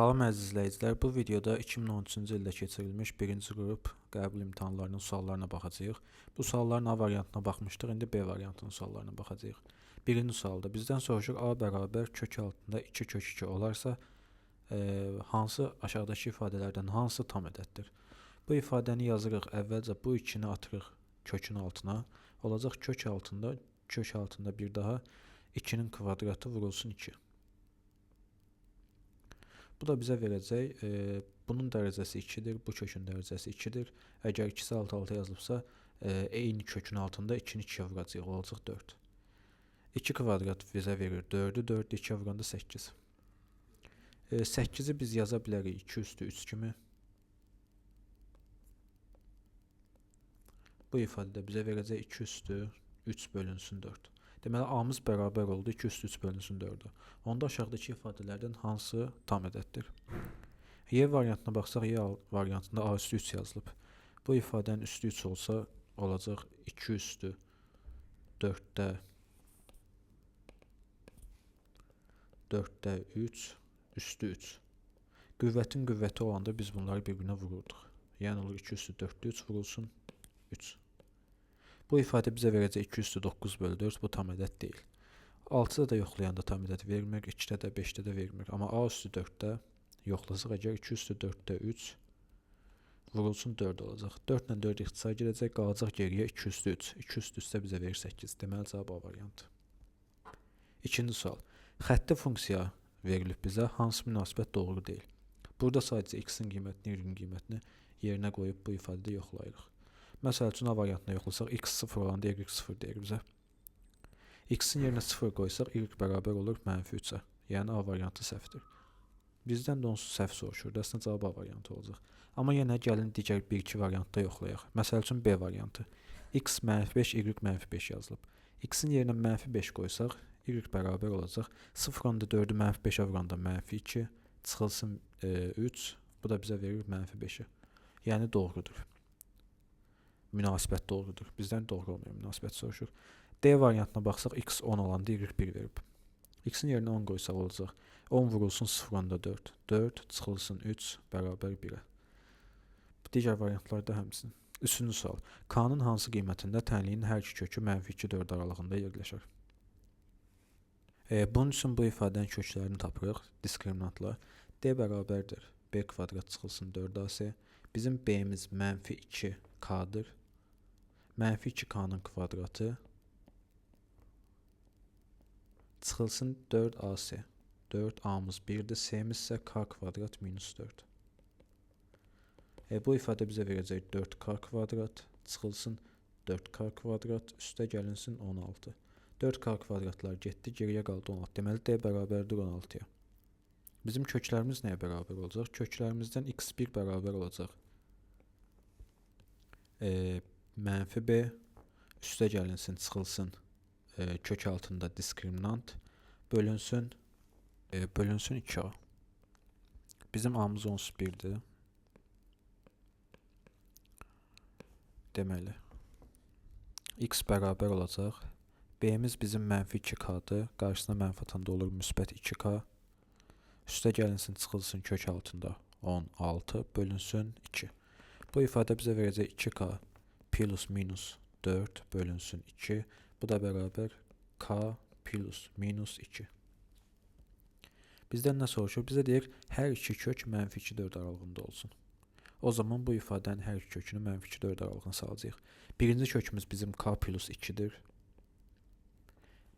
Salam əziz izləyicilər, bu videoda 2013-cü ildə keçirilmiş birinci qrup qəbul imtahanlarının suallarına baxacağıq. Bu sualların A variantına baxmışdıq, indi B variantının suallarına baxacağıq. Birinci sualda bizdən soruşur A bərabər kök altında 2 kök 2 olarsa, hansı aşağıdakı ifadələrdən hansı tam ədəddir? Bu ifadəni yazırıq, əvvəlcə bu 2-ni atırıq kökün altına. Olacaq kök altında bir daha 2-nin kvadratı vurulsun 2. Bu da bizə verəcək, bunun dərəcəsi 2-dir, bu kökün dərəcəsi 2-dir. Əgər ikisi alt-alta yazılıbsa, eyni kökün altında 2-ni 2-yə vuracaq, olacaq 4. 2 kvadrat bizə verir 4-ü, 4-ü 2-yə vuranda 8. 8-i biz yaza bilərik 2 üstü 3 kimi. Bu ifadədə bizə verəcək 2 üstü 3 bölünsün 4. Deməli, A-mız bərabər oldu 2 üstü 3 bölünsün 4-ə. Onda aşağıdakı ifadələrdən hansı tam ədəddir? Y variantına baxsaq, Y variantında A üstü 3 yazılıb. Bu ifadənin üstü 3 olsa, olacaq 2 üstü 4-də 3 üstü 3. Qüvvətin qüvvəti olanda biz bunları bir-birinə vururduq. Yəni olur 2 üstü 4-də 3 vurulsun 3. Bu ifadə bizə verəcək 2 üstü 9 bölü 4, bu tam ədəd deyil. 6-da da yoxlayanda tam ədəd vermir, 2-də də 5-də də vermir. Amma A üstü 4-də yoxlasaq, əgər 2 üstü 4-də 3 vurulsun 4 olacaq. 4 ilə 4 ixtisar gedəcək, qalacaq geriyə 2 üstü 3. 2 üstü 3-də bizə verir 8. Deməli, cavab A variantı. İkinci sual. Xətti funksiya verilib bizə, hansı münasibət doğru deyil? Burada sadəcə x-in qiymətini, y-in qiymətini yerinə qoyub bu ifadədə yoxlayırıq. Məsəl üçün A variantına yoxlasaq, x 0 olanda y 0 deyir bizə. X-in yerinə 0 qoysaq, y bərabər olur -3-ə. Yəni A variantı səhvdir. Bizdən də onsuz səhv soruşur. Əslində cavab A variantı olacaq. Amma yenə gəlin digər 1-2 variantda yoxlayaq. Məsəl üçün B variantı. X -5, y -5 yazılıb. X-in yerinə -5 qoysaq, y bərabər olacaq. 0,4-ü -5-ə vuranda -2, çıxılsın 3, bu da bizə verir -5-i. Yəni doğrudur. Münasibət doğrudur. Bizdən doğru olmayan münasibət soruşur. D variantına baxsaq, x 10 olanda y 1 verib. X-in yerinə 10 qoysaq olacaq. 10 vurulsun 0,4. 4 çıxılsın 3 bərabər 1-ə. Digər variantlarda həmçinin. Üçüncü sual. K-nın hansı qiymətində tənliyin hər iki kökü -2-4 aralığında yerləşər? Bunun üçün bu ifadənin köklərini tapırıq diskriminantla. D bərabərdir. B kvadrat çıxılsın 4AC. Bizim B-miz -2K-dır. -2K-nın kvadratı çıxılsın 4AC. 4A-mız 1-dir. C-miz isə K kvadrat -4. Bu ifadə bizə verəcək 4K kvadrat çıxılsın 4K kvadrat üstə gəlinsin 16. 4K kvadratlar getdi, geriyə qaldı 16. Deməli, D bərabərdir 16-ya. Bizim köklərimiz nəyə bərabər olacaq? Köklərimizdən x1 bərabər olacaq. -B üstə gəlinsin, çıxılsın kök altında diskriminant bölünsün 2A. Bizim A-mız onsuz 1-dir. Deməli, x bərabər olacaq. B-miz bizim -2K-dır. Qarşısına mənfi atanda olur müsbət 2K. Üstə gəlinsin, çıxılsın kök altında 16 bölünsün 2. Bu ifadə bizə verəcək 2K plus minus 4 bölünsün 2. Bu da bərabər K plus minus 2. Bizdən nə soruşur? Bizə deyir, hər iki kök -2-4 aralığında olsun. O zaman bu ifadənin hər iki kökünü -2-4 aralığına salacaq. Birinci kökümüz bizim K plus 2-dir.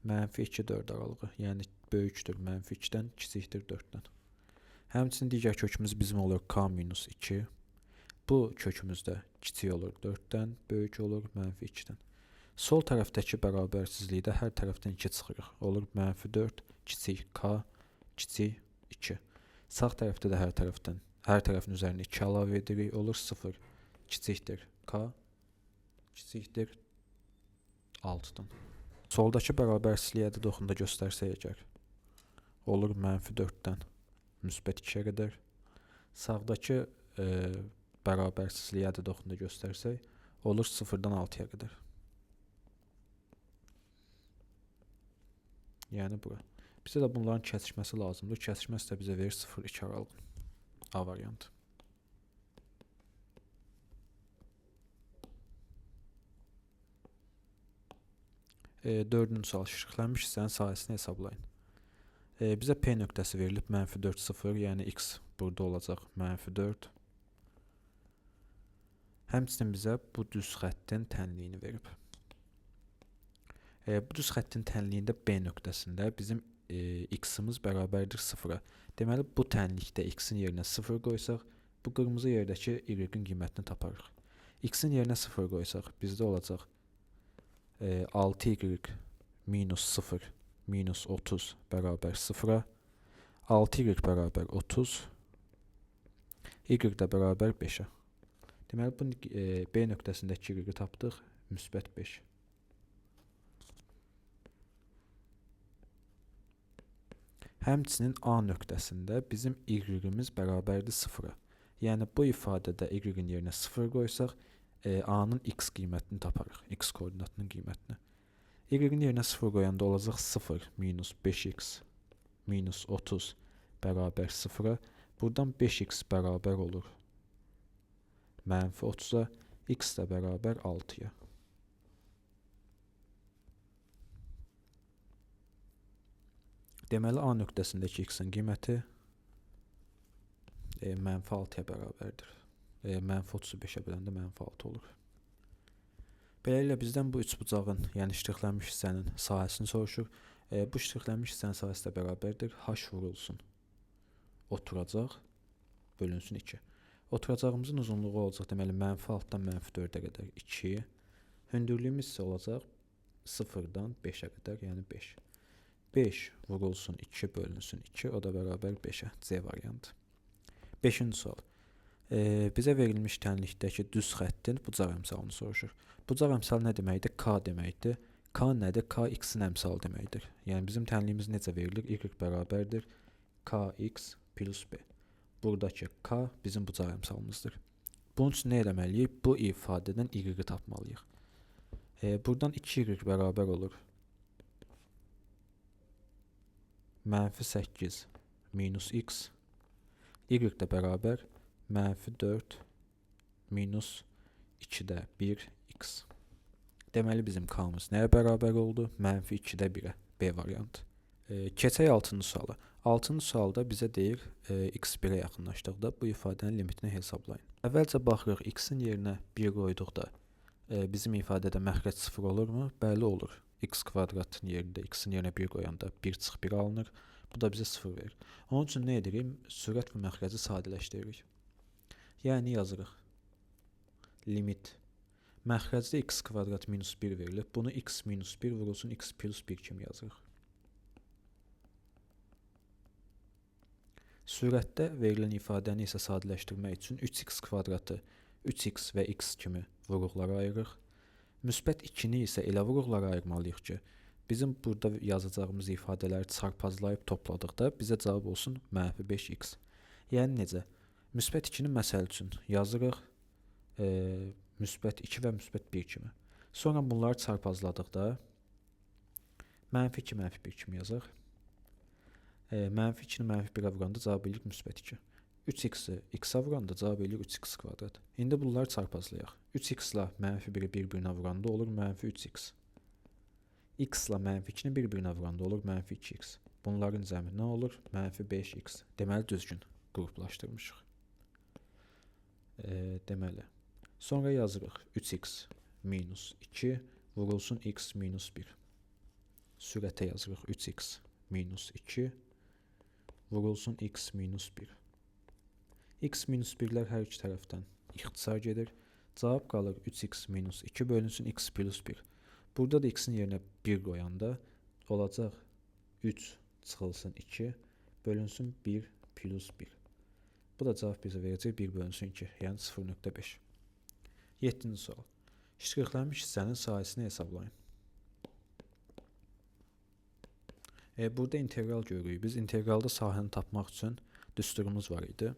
-2-4 aralığı, yəni böyükdür -2-dən, kiçikdir 4-dən. Həmçinin digər kökümüz bizim olur K minus 2. Bu kökümüz də kiçik olur 4-dən, böyük olur -2-dən. Sol tərəfdəki bərabərsizlikdə hər tərəfdən 2 çıxırıq. Olur -4, kiçik K, kiçik 2. Sağ tərəfdə də hər tərəfin üzərinə 2 əlavə edirik. Olur 0, kiçikdir K, kiçikdir 6-dan. Soldakı bərabərsizliyə ədəd oxunda göstərsək əgər, olur -4-dən müsbət 2-yə qədər. Sağdakı bərabərsizliyə ədəd oxunda göstərsək, olur 0-dan 6-ya qədər. Yəni bura. Bizə də bunların kəsişməsi lazımdır. Kəsişməsi də bizə verir 0-2 aralığını. A variantı. Dördüncü sual, şişirlənmiş hissənin sahəsini hesablayın. Bizə P nöqtəsi verilib, -4, 0, yəni x burada olacaq -4. Həmçinin bizə bu düz xəttin tənliyini verib. Bu düz xəttin tənliyində B nöqtəsində bizim x-imiz bərabərdir 0-a. Deməli, bu tənlikdə x-in yerinə 0 qoysaq, bu qırmızı yerdəki y-in qiymətini taparıq. X-in yerinə 0 qoysaq, bizdə olacaq 6y minus 0 minus 30 bərabər 0-a. 6y bərabər 30, y də bərabər 5-ə. Deməli, bu B nöqtəsindəki y-i tapdıq, müsbət 5. Həmçinin A nöqtəsində bizim y-imiz bərabərdir 0-a. Yəni, bu ifadədə y-in yerinə 0 qoysaq, A-nın x qiymətini taparıq, x koordinatının qiymətini. Y-in yerinə 0 qoyanda olacaq 0 minus 5x minus 30 bərabər 0-a. Buradan 5x bərabər olur -30-a, x də bərabər 6-ya. Deməli, A nöqtəsindəki x-in qiyməti -6-ya bərabərdir. -35-ə böləndə -6 olur. Beləliklə, bizdən bu üçbucağın, yəni ştrixlənmiş hissənin sahəsini soruşur. Bu ştrixlənmiş hissənin sahəsi də bərabərdir. H vurulsun oturacaq bölünsün 2. Oturacağımızın uzunluğu olacaq, deməli, -6-dan -4-ə qədər 2. Hündürlüyümüz isə olacaq 0-dan 5-ə qədər, yəni 5. 5 vurulsun 2 bölünsün 2, o da bərabər 5-ə, C variantı. 5-ci sual. Bizə verilmiş tənlikdəki düz xəttin bucaq əmsalını soruşur. Bucaq əmsalı nə deməkdir? K deməkdir. K nədir? K x-in əmsalı deməkdir. Yəni, bizim tənliyimiz necə verilir? Y bərabərdir kx plus b. Buradakı k bizim bucaq əmsalımızdır. Bunun üçün nə eləməliyik? Bu ifadədən y-i tapmalıyıq. Buradan 2y bərabər olur -8 minus x, y də bərabər -4 minus 2-də 1x. Deməli, bizim k-mız nəyə bərabər oldu? -2-də 1-ə, B variantı. Keçək 6-cı suala. 6-cı sualda bizə deyir, x 1-ə yaxınlaşdıqda bu ifadənin limitini hesablayın. Əvvəlcə baxırıq, x-in yerinə 1 qoyduqda bizim ifadədə məxrəc 0 olurmu? Bəli, olur. X kvadratın yerində x-in yerinə 1 qoyanda 1 çıx 1 alınır. Bu da bizə 0 verir. Onun üçün nə edirik? Sürət və məxrəci sadələşdiririk. Yəni yazırıq. Limit. Məxrəcdə x kvadrat minus 1 verilir. Bunu x minus 1 vurulsun x plus 1 kimi yazırıq. Sürətdə verilən ifadəni isə sadələşdirmək üçün 3x kvadratı 3x və x kimi vuruqlara ayırıq. Müsbət 2-ni isə elə vuruqlara ayırmalıyıq ki, bizim burada yazacağımız ifadələri çarpazlayıb topladıqda bizə cavab olsun -5x. Yəni necə? Müsbət 2-ni məsəl üçün yazırıq müsbət 2 və müsbət 1 kimi. Sonra bunları çarpazladıqda -2, -1 kimi yazaq. -2-ni -1-ə vuranda cavab edirik müsbət 2. 3x-i x-a vuranda cavab edirik 3x kvadrat. İndi bunları çarpazlayaq. 3x ilə -1-i bir-birinə vuranda olur -3x. X ilə -2-ni bir-birinə vuranda olur -2x. Bunların cəmi nə olur? -5x. Deməli, düzgün qruplaşdırmışıq. Deməli, sonra yazırıq 3x minus 2 vurulsun x minus 1. Sürətə yazırıq 3x minus 2 vurulsun x minus 1. X minus 1-lər hər iki tərəfdən ixtisar gedir. Cavab qalır 3x minus 2 bölünsün x plus 1. Burada da x-in yerinə 1 qoyanda olacaq 3 çıxılsın 2 bölünsün 1 plus 1. Bu da cavab bizə verəcək 1 bölünsün 2, yəni 0.5. 7-ci sual. Ştrixlənmiş hissənin sahəsini hesablayın. Burada integral görürük. Biz integralda sahəni tapmaq üçün düsturumuz var idi.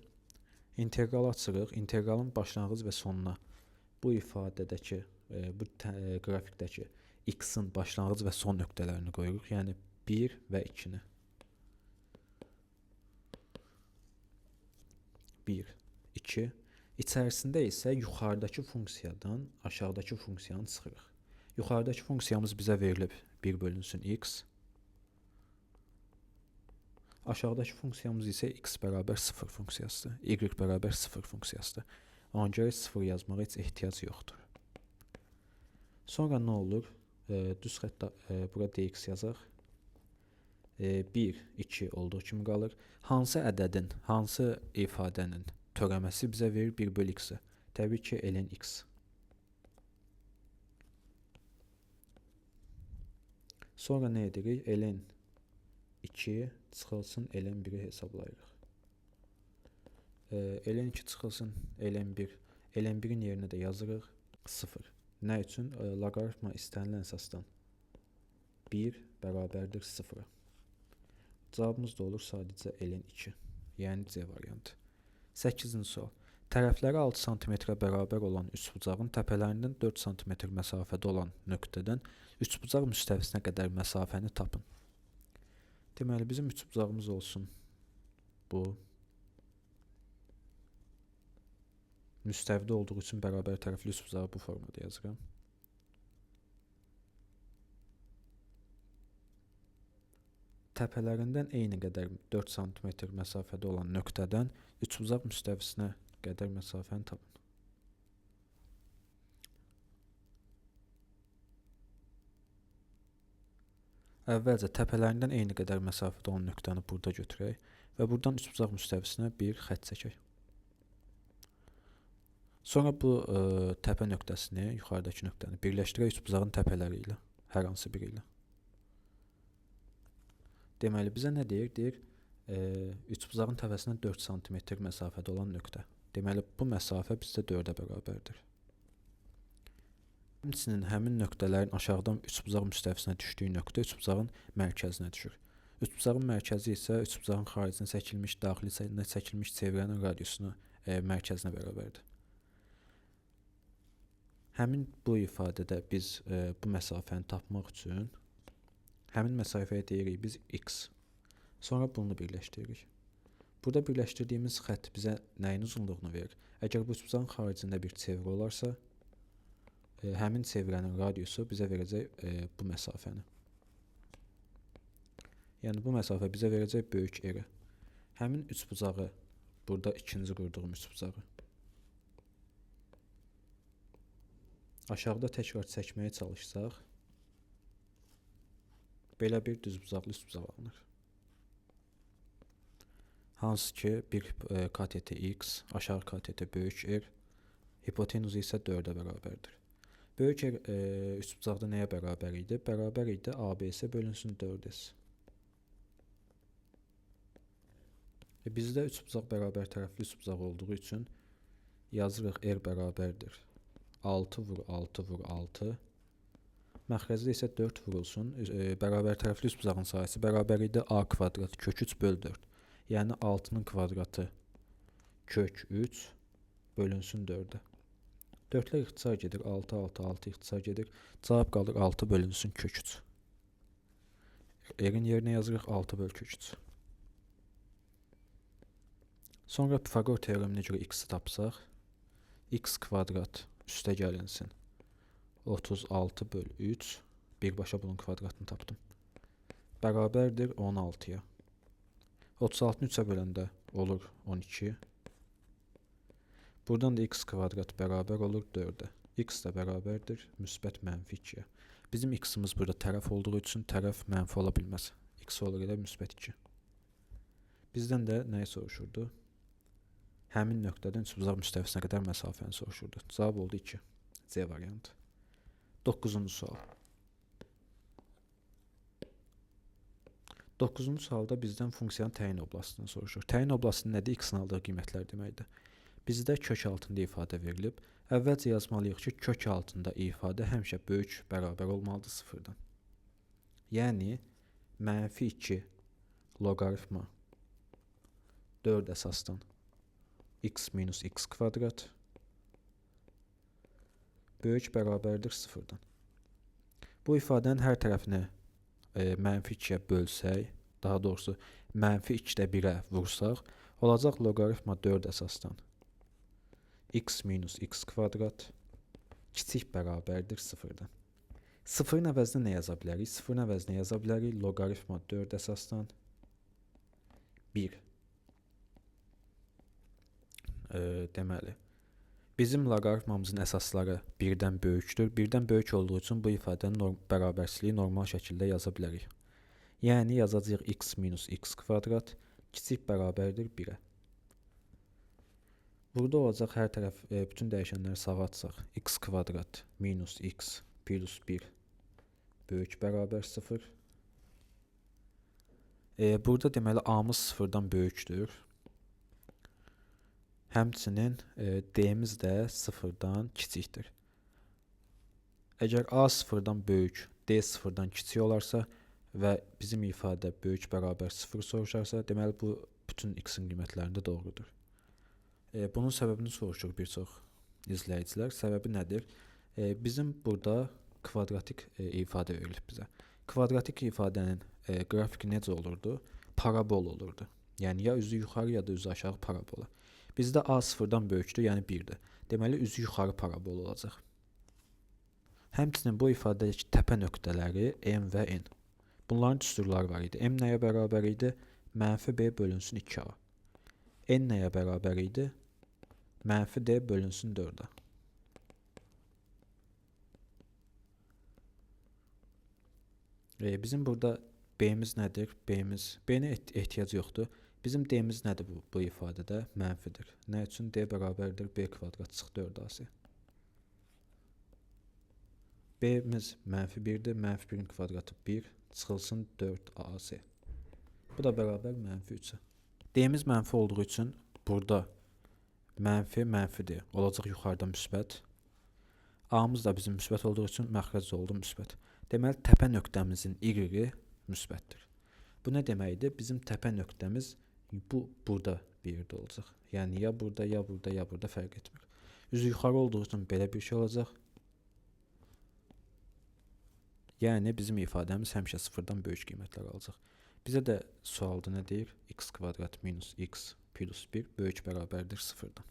İntegralı açırıq. İntegralın başlanğıc və sonuna bu ifadədəki, bu qrafikdəki x-in başlanğıc və son nöqtələrini qoyuruq. Yəni 1 və 2-ni. 1, 2. İçərisində isə yuxarıdakı funksiyadan aşağıdakı funksiyanı çıxırıq. Yuxarıdakı funksiyamız bizə verilib 1 bölünsün x. Aşağıdakı funksiyamız isə x bərabər 0 funksiyasıdır. Y bərabər 0 funksiyasıdır. Ona görə 0 yazmağa heç ehtiyac yoxdur. Sonra nə olur? Düz xəttə bura dx yazaq. 1, 2 olduğu kimi qalır. Hansı ədədin, hansı ifadənin törəməsi bizə verir 1 bölü x-i? Təbii ki, ln x. Sonra nə edirik? Ln 2 çıxılsın ln 1-i hesablayırıq. Ln 2 çıxılsın ln 1. Ln 1-in yerinə də yazırıq 0. Nə üçün? Loqaritma istənilən əsasdan 1 bərabərdir 0-a. Cavabımız da olur sadəcə ln 2. Yəni C variantı. 8-ci sual. Tərəfləri 6 cm-ə bərabər olan üçbucağın təpələrindən 4 cm məsafədə olan nöqtədən üçbucaq müstəvisinə qədər məsafəni tapın. Deməli, bizim üçbucağımız olsun bu. Müstəvidə olduğu üçün bərabər tərəfli üçbucağı bu formada yazıram. Təpələrindən eyni qədər 4 cm məsafədə olan nöqtədən üçbucaq müstəvisinə qədər məsafəni tapın. Əvvəlcə təpələrindən eyni qədər məsafədə olan nöqtəni burada götürək və buradan üçbucaq müstəvisinə bir xətt çəkək. Sonra bu təpə nöqtəsini, yuxarıdakı nöqtəni birləşdirək üçbucağın təpələri ilə, hər hansı biri ilə. Deməli, bizə nə deyir? Deyir, üçbucağın təpəsindən 4 cm məsafədə olan nöqtə. Deməli, bu məsafə bizdə 4-ə bərabərdir. Həmçinin həmin nöqtələrin aşağıdan üçbucaq müstəvisinə düşdüyü nöqtə üçbucağın mərkəzinə düşür. Üçbucağın mərkəzi isə üçbucağın xaricinə çəkilmiş, daxilinə çəkilmiş çevrənin radiusuna mərkəzinə bərabərdir. Həmin bu ifadədə biz bu məsafəni tapmaq üçün həmin məsafəyə deyirik biz x. Sonra bunu birləşdiririk. Burada birləşdirdiyimiz xətt bizə nəyin uzunluğunu verir? Əgər bu üçbucağın xaricində bir çevrə olarsa, həmin çevrənin radiusu bizə verəcək bu məsafəni. Yəni bu məsafə bizə verəcək böyük R. Həmin üçbucağı, burada ikinci qurduğum üçbucağı aşağıda təkrar çəkməyə çalışsaq, belə bir düzbucaqlı üçbucaq alınır. Hansı ki, bir kateti x, aşağı kateti böyük R, hipotenuzu isə 4-ə bərabərdir. Böyük R üçbucaqda nəyə bərabər idi? Bərabər idi ABS bölünsün 4S. Bizdə üçbucaq bərabər tərəfli üçbucaq olduğu üçün yazırıq R bərabərdir 6 vur 6 vur 6. Məxrəcdə isə 4 vurulsun. Bərabər tərəfli üçbucağın sayısı bərabər idi A kvadrat kök 3 böl 4. Yəni 6-nın kvadratı kök 3 bölünsün 4-ə. 4-lər ixtisar gedir. 6, 6, 6 ixtisar gedir. Cavab qalır 6 bölünsün kök 3. R-in yerinə yazırıq 6 böl kök 3. Sonra Pifagor teoreminə görə x-i tapsaq, x kvadrat üstə gəlinsin 36 böl 3, birbaşa bunun kvadratını tapdım. Bərabərdir 16-ya. 36-nı 3-ə böləndə olur 12. Buradan da x kvadrat bərabər olur 4-ə. X də bərabərdir müsbət mənfi 2-yə. Bizim x-imiz burada tərəf olduğu üçün tərəf mənfi ola bilməz. X olur elə müsbət 2. Bizdən də nəyi soruşurdu? Həmin nöqtədən üçbucaq müstəvisinə qədər məsafəni soruşurdu. Cavab oldu 2. C variantı. 9-cu sual. 9-cu sualda bizdən funksiyanın təyin oblastını soruşur. Təyin oblastı nədir? X-in aldığı qiymətlər deməkdir. Bizdə kök altında ifadə verilib. Əvvəlcə yazmalıyıq ki, kök altında ifadə həmişə böyük bərabər olmalıdır 0-dan. Yəni, mənfi 2 loqaritma 4 əsasdan x minus x kvadrat böyük bərabərdir 0-dan. Bu ifadənin hər tərəfini mənfi 2-yə bölsək, daha doğrusu mənfi 2-də 1-ə vursaq, Olacaq loqaritma 4 əsasdan x minus x kvadrat kiçik bərabərdir 0-dan. 0-ın əvəzinə nə yaza bilərik? 0-ın əvəzinə yaza bilərik loqaritma 4 əsasdan 1. Deməli, bizim loqaritmamızın əsasları 1-dən böyükdür. 1-dən böyük olduğu üçün bu ifadənin bərabərsizliyi normal şəkildə yaza bilərik. Yəni yazacağıq x minus x kvadrat kiçik bərabərdir 1-ə. Burada olacaq hər tərəf bütün dəyişənləri sağa atsaq. X kvadrat minus x plus 1 böyük bərabər 0. Burada deməli a-mız 0-dan böyükdür. Həmçinin d-miz də 0-dan kiçikdir. Əgər a 0-dan böyük, d 0-dan kiçik olarsa və bizim ifadə böyük bərabər 0 soruşarsa, deməli bu bütün x-in qiymətlərində doğrudur. Bunun səbəbini soruşur bir çox izləyicilər. Səbəbi nədir? Bizim burada kvadratik ifadə verilib bizə. Kvadratik ifadənin qrafiki necə olurdu? Parabol olurdu. Yəni ya üzü yuxarı ya da üzü aşağı parabola. Bizdə a 0-dan böyükdür, yəni 1-dir. Deməli üzü yuxarı parabol olacaq. Həmçinin bu ifadədəki təpə nöqtələri m və n. Bunların düsturları var idi. M nəyə bərabər idi? Mənfi b bölünsün 2a. N nəyə bərabər idi? Mənfi d bölünsün 4-ə. Bizim burada b-miz nədir? B-nə ehtiyac yoxdur. Bizim d-miz nədir bu ifadədə? Mənfidir. Nə üçün? D bərabərdir b kvadrat çıx 4ac. B-miz mənfi 1-dir. Mənfi 1-in kvadratı 1 çıxılsın 4ac. Bu da bərabər mənfi 3-ə. D-miz mənfi olduğu üçün burada mənfidir. Olacaq yuxarıda müsbət. A-mız da bizim müsbət olduğu üçün məxrəc oldu müsbət. Deməli, təpə nöqtəmizin y-i müsbətdir. Bu nə deməkdir? Bizim təpə nöqtəmiz burada bir yerdə olacaq. Yəni ya burada, ya burada, ya burada fərq etmir. Üzü yuxarı olduğu üçün belə bir şey olacaq. Yəni bizim ifadəmiz həmişə 0-dan böyük qiymətlər alacaq. Bizə də sualda nə deyir? X kvadrat minus x plus 1 böyük bərabərdir 0-dan.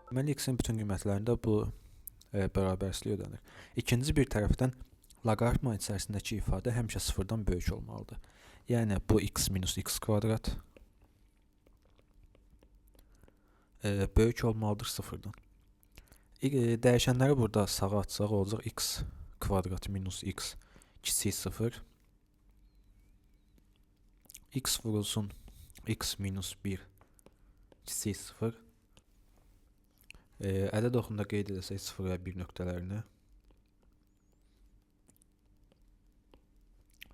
Deməli, x-in bütün qiymətlərində bu bərabərsizlik ödənir. İkinci bir tərəfdən loqaritma içərisindəki ifadə həmişə 0-dan böyük olmalıdır. Yəni bu x minus x kvadrat böyük olmalıdır 0-dan. Dəyişənləri burada sağa atsaq olacaq x kvadrat minus x kiçik 0. X vurulsun x minus 1 kiçik 0. Ədəd oxunda qeyd edəsək 0 və 1 nöqtələrini.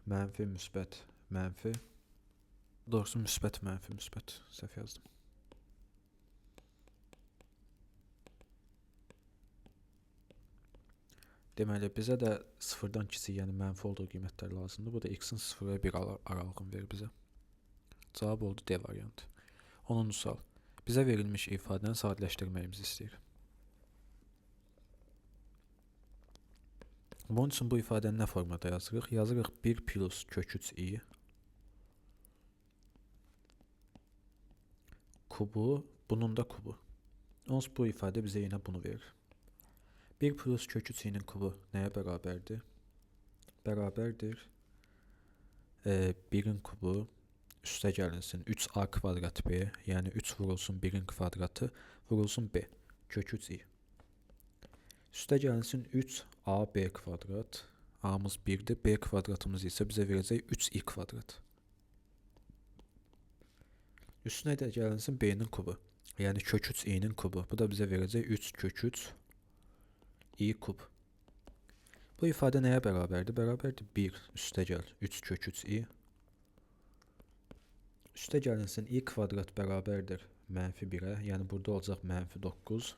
Mənfi, müsbət, mənfi. Doğrusu müsbət, mənfi, müsbət. Səhv yazdım. Deməli, bizə də 0-dan kiçik, yəni mənfi olduğu qiymətlər lazımdır. Bu da x-in 0 və 1 aralığını verir bizə. Cavab oldu D variantı. 10-cu sual. Bizə verilmiş ifadəni sadələşdirməyimizi istəyir. Bunun üçün bu ifadəni nə formada yazırıq? Yazırıq 1 plus kök 3 i kubu, bunun da kubu. Onsuz bu ifadə bizə yenə bunu verir. 1 plus kök 3 i-nin kubu nəyə bərabərdir? Bərabərdir 1-in kubu üstə gəlinsin 3a kvadrat b, yəni 3 vurulsun 1-in kvadratı vurulsun b, kök 3 i. Üstə gəlinsin 3ab kvadrat, a-mız 1-dir, b kvadratımız isə bizə verəcək 3i kvadrat. Üstünə də gəlinsin b-nin kubu, yəni kök 3 i-nin kubu, bu da bizə verəcək 3 kök 3 i kub. Bu ifadə nəyə bərabərdir? Bərabərdir 1 üstə gəl 3 kök 3 i. Üstə gəlinsin i kvadrat bərabərdir mənfi 1-ə, yəni burada olacaq mənfi 9.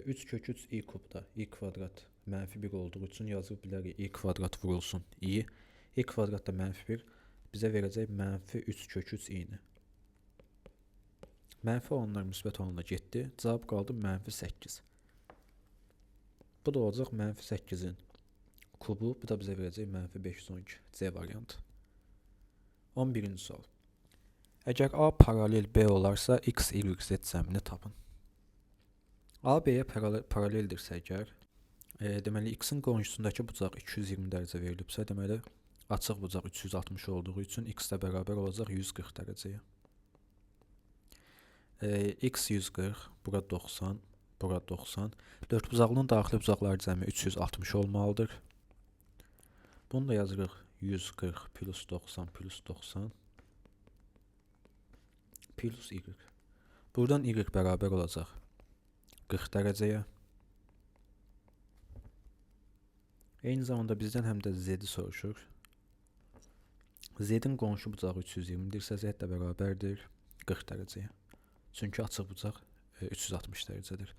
Üç kök 3 i kubda i kvadrat mənfi 1 olduğu üçün yazıb bilərik i kvadrat vurulsun i. I kvadrat da mənfi 1 bizə verəcək mənfi 3 kök 3 i-ni. Mənfi olanlar müsbət olanla getdi. Cavab qaldı mənfi 8. Bu da olacaq -8-in kubu. Bu da bizə verəcək -512. C variantı. 11-ci sual. Əgər A paralel B olarsa, X, Y, Z cəmini tapın. A, B-yə paraleldirsə əgər, deməli, X-in qonşusundakı bucaq 220 dərəcə verilibsə, deməli, açıq bucaq 360 olduğu üçün X də bərabər olacaq 140 dərəcəyə. X 140, bura 90, bura 90. Dördbucaqlının daxili bucaqları cəmi 360 olmalıdır. Bunu da yazırıq 140 plus 90 plus 90 plus Y. Buradan Y bərabər olacaq 40 dərəcəyə. Eyni zamanda bizdən həm də Z-i soruşur. Z-in qonşu bucağı 320-dirsə, Z də bərabərdir 40 dərəcəyə. Çünki açıq bucaq 360 dərəcədir.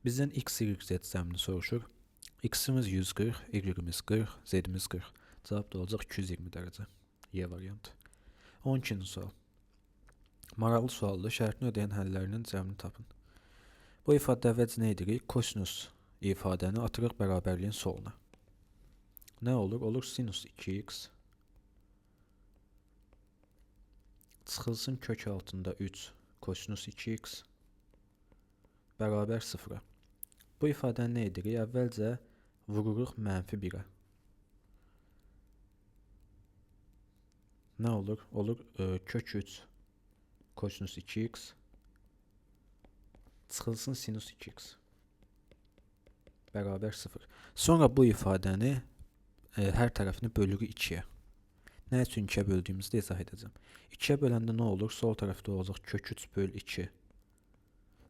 Bizdən X, Y, Z cəmini soruşur. X-imiz 140, Y-imiz 40, Z-imiz 40. Cavab da olacaq 220 dərəcə. Y variantı. 12-ci sual. Maraqlı sualdır. Şərtini ödəyən həllərinin cəmini tapın. Bu ifadə əvvəlcə nə edirik? Kosinus ifadəni atırıq bərabərliyin soluna. Nə olur? Olur sinus 2x çıxılsın kök altında 3 kosinus 2x bərabər 0-a. Bu ifadəni nə edirik? Əvvəlcə vururuq -1-ə. Nə olur? Olur kök 3 kosinus 2x çıxılsın sinus 2x bərabər 0. Sonra bu ifadəni hər tərəfini bölürük 2-yə. Nə üçün 2-yə böldüyümüzü izah edəcəm. 2-yə böləndə nə olur? Sol tərəfdə olacaq kök 3 böl 2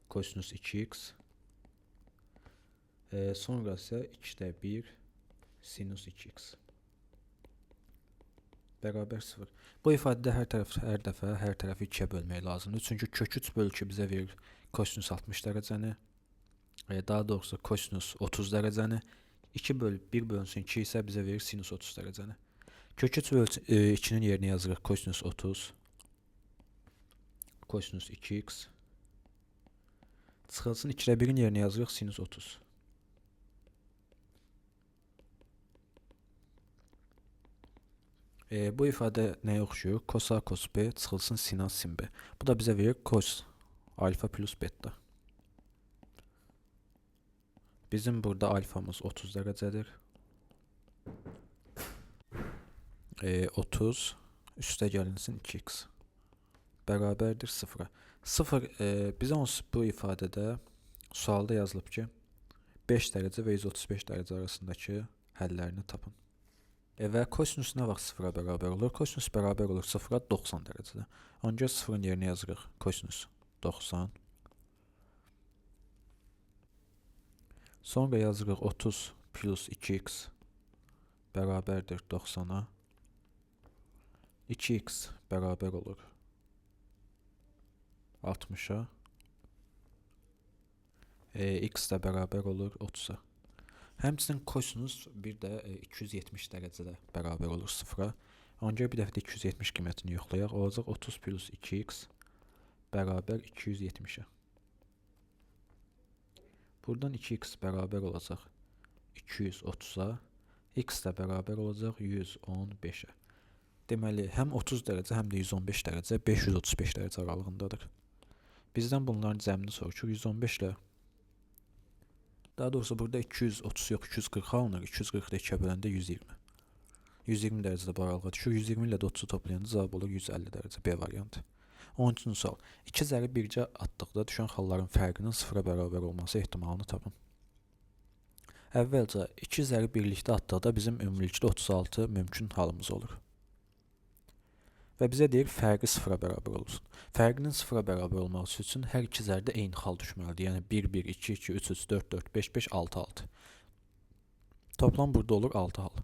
kosinus 2x. Sonra isə 2-də 1 sinus 2x bərabər 0. Bu ifadədə hər dəfə hər tərəfi 2-yə bölmək lazımdır. Çünki kök 3 böl 2 bizə verir kosinus 60 dərəcəni. Daha doğrusu kosinus 30 dərəcəni. 2 böl 1 bölünsün 2 isə bizə verir sinus 30 dərəcəni. Kök 3 böl 2-nin yerinə yazırıq kosinus 30 kosinus 2x çıxılsın 2-də 1-in yerinə yazırıq sinus 30. Bu ifadə nəyə oxşuyur? Cos A cos B çıxılsın sin A sin B. Bu da bizə verir cos alfa plus beta. Bizim burada alfamız 30 dərəcədir. 30 üstə gəlinsin 2x bərabərdir 0-a. 0 bizə bu ifadədə sualda yazılıb ki 5 dərəcə və 135 dərəcə arasındakı həllərini tapın. Və kosinus nə vaxt 0-a bərabər olur? Kosinus bərabər olur 0-a 90 dərəcədə. Ancaq 0-ın yerinə yazırıq kosinus 90. Sonra yazırıq 30 plus 2x bərabərdir 90-a. 2x bərabər olur 60-a. X də bərabər olur 30-a. Həmçinin kosinus bir də 270 dərəcədə bərabər olur 0-a. Ancaq bir dəfə də 270 qiymətini yoxlayaq. Olacaq 30 plus 2x bərabər 270-ə. Buradan 2x bərabər olacaq 230-a. X də bərabər olacaq 115-ə. Deməli, həm 30 dərəcə, həm də 115 dərəcə 535 dərəcə aralığındadır. Bizdən bunların cəmini soruşur. 115 ilə daha doğrusu burada 230 yox, 240 alınır. 240-da 2-yə böləndə 120. 120 dərəcədə bu aralığa düşür. 120 ilə də 30-u toplayanda cavab olur 150 dərəcə. B variantı. 13-cü sual. 2 zəri bircə atdıqda düşən xalların fərqinin 0-a bərabər olması ehtimalını tapın. Əvvəlcə 2 zəri birlikdə atdıqda bizim ümumilikdə 36 mümkün halımız olur. Və bizə deyir fərqi 0-a bərabər olsun. Fərqinin 0-a bərabər olması üçün hər iki zərdə eyni xal düşməlidir. Yəni 1, 1, 2, 2, 3, 3, 4, 4, 5, 5, 6, 6. Toplam burada olur 6 hal.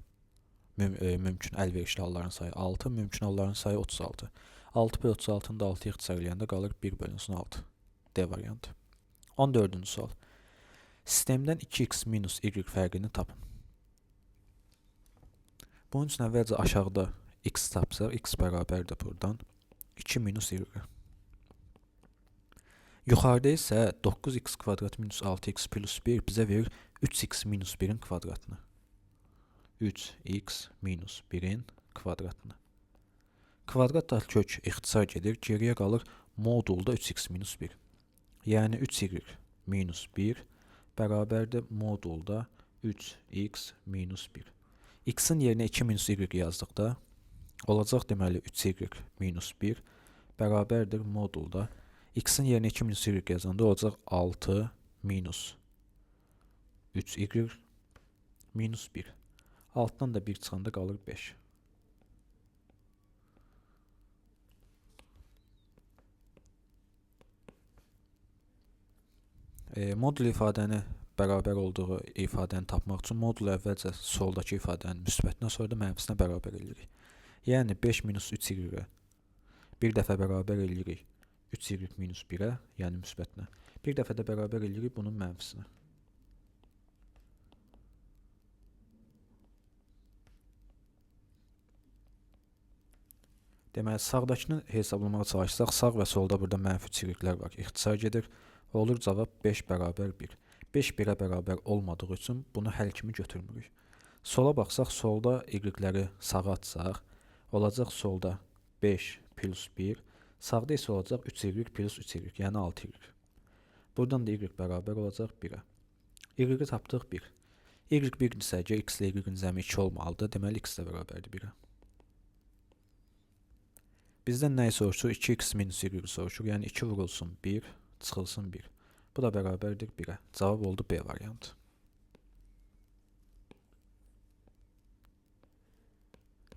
Mümkün əlverişli halların sayı 6, mümkün halların sayı 36. 6 bölü 36-nı da 6-ya ixtisar eləyəndə qalır 1 bölünsün 6. D variantı. 14-cü sual. Sistemdən 2x minus y fərqini tapın. Bunun üçün əvvəlcə aşağıda x tapsaq, x bərabərdir buradan 2 minus y. Yuxarıda isə 9x kvadrat minus 6x plus 1 bizə verir 3x minus 1'in kvadratını. 3x minus 1'in kvadratını. Kvadrat kök ixtisar gedir, geriyə qalır modulda 3x minus 1. Yəni 3y minus 1 bərabərdir modulda 3x minus 1. X-in yerinə 2 minus y yazdıqda olacaq deməli 3y minus 1 bərabərdir modulda. X-in yerinə 2 minus y yazanda olacaq 6 minus 3y minus 1. Altdan da 1 çıxanda qalır 5. Modul ifadəni bərabər olduğu ifadəni tapmaq üçün modulu əvvəlcə soldakı ifadənin müsbətinə, sonra da mənfisinə bərabər edirik. Yəni 5 minus 3y bir dəfə bərabər edirik 3y minus 1-ə, yəni müsbətinə. Bir dəfə də bərabər edirik bunun mənfisinə. Deməli, sağdakını hesablamağa çalışsaq, sağ və solda burada mənfi 3y-lər var. İxtisar gedir. Olur cavab 5 bərabər 1. 5 1-ə bərabər olmadığı üçün bunu həll kimi götürmürük. Sola baxsaq, solda y-ləri sağa atsaq, olacaq solda 5 plus 1, sağda isə olacaq 3y plus 3y, yəni 6y. Buradan da y bərabər olacaq 1-ə. Y-i tapdıq 1. Y 1-dirsə, x ilə y-in cəmi 2 olmalıdır. Deməli, x də bərabərdir 1-ə. Bizdən nəyi soruşur? 2x minus y soruşur. Yəni 2 vurulsun 1, çıxılsın 1. Bu da bərabərdir 1-ə. Cavab oldu B variantı.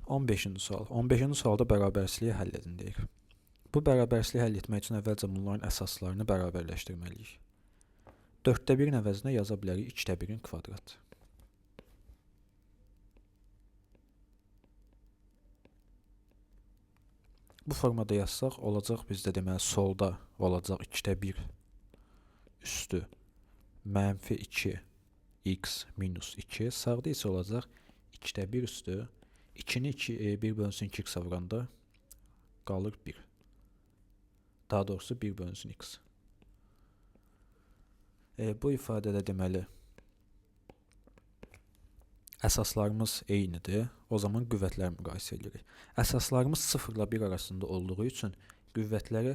On 5-ci sual. 15-ci sualda bərabərsizliyi həll edin deyir. Bu bərabərsizliyi həll etmək üçün əvvəlcə bunların əsaslarını bərabərləşdirməliyik. 4də 1-in əvəzinə yaza bilərik 2də 1-in kvadratı. Bu formada yazsaq, olacaq bizdə deməli solda olacaq 2də 1 üstü mənfi 2 x minus 2. Sağda isə olacaq 2də 1 üstü 2-ni 1 bölünsün 2x vuranda qalır 1. Daha doğrusu 1 bölünsün x. Bu ifadədə deməli əsaslarımız eynidir. O zaman qüvvətləri müqayisə edirik. Əsaslarımız 0 ilə 1 arasında olduğu üçün qüvvətləri